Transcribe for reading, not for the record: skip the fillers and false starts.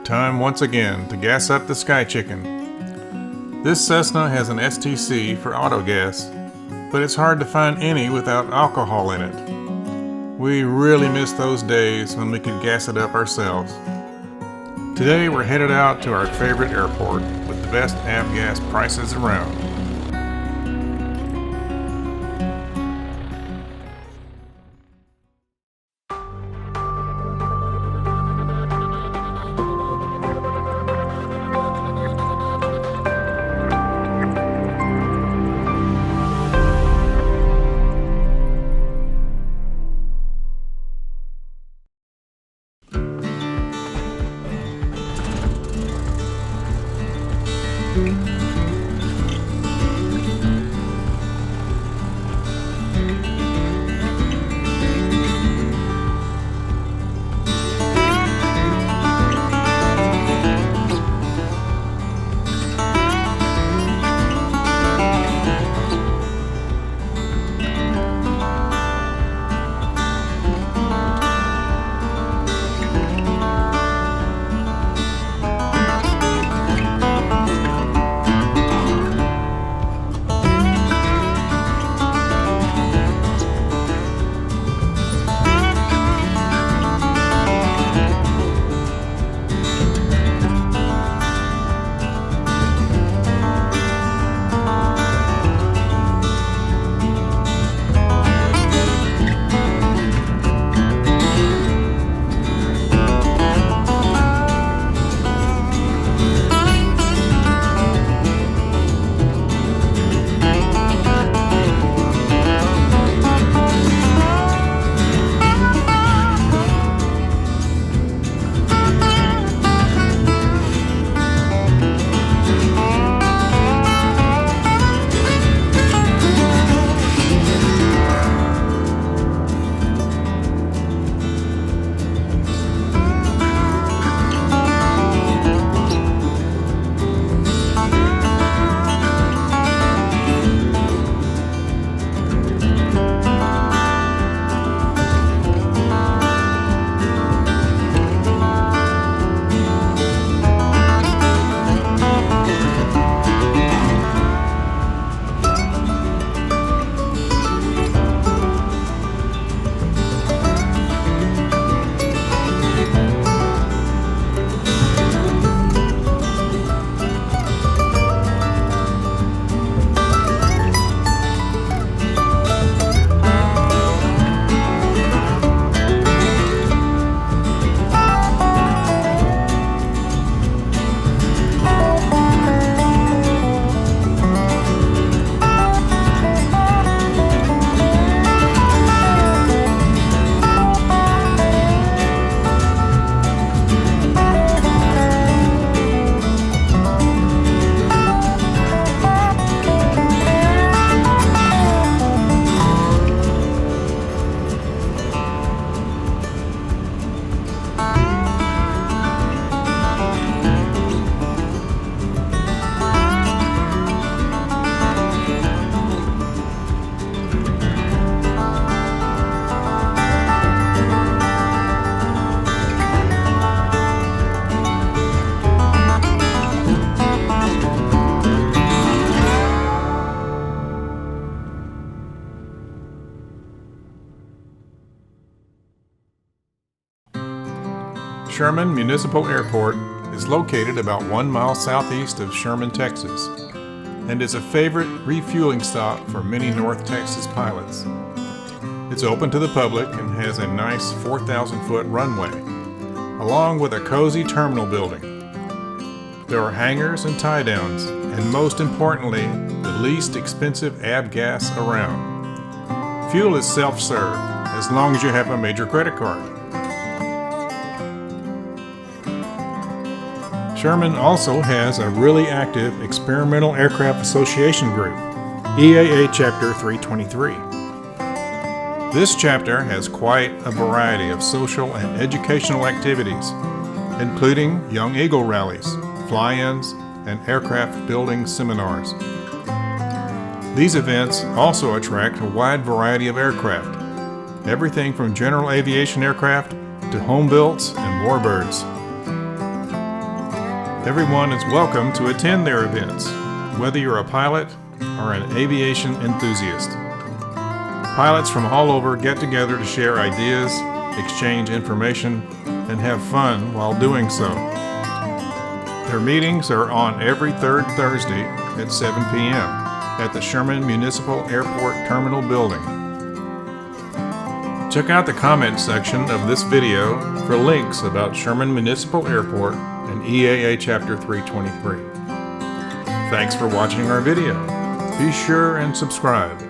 Time once again to gas up the Sky Chicken. This Cessna has an STC for auto gas, but it's hard to find any without alcohol in it. We really miss those days when we could gas it up ourselves. Today we're headed out to our favorite airport with the best Avgas prices around. Sherman Municipal Airport is located about 1 mile southeast of Sherman, Texas, and is a favorite refueling stop for many North Texas pilots. It's open to the public and has a nice 4,000-foot runway, along with a cozy terminal building. There are hangars and tie-downs, and most importantly, the least expensive Avgas around. Fuel is self-serve, as long as you have a major credit card. Sherman also has a really active Experimental Aircraft Association group, EAA Chapter 323. This chapter has quite a variety of social and educational activities, including Young Eagle rallies, fly-ins, and aircraft building seminars. These events also attract a wide variety of aircraft, everything from general aviation aircraft to home builts and warbirds. Everyone is welcome to attend their events, whether you're a pilot or an aviation enthusiast. Pilots from all over get together to share ideas, exchange information, and have fun while doing so. Their meetings are on every third Thursday at 7 p.m. at the Sherman Municipal Airport Terminal Building. Check out the comments section of this video for links about Sherman Municipal Airport and EAA Chapter 323. Thanks for watching our video. Be sure and subscribe.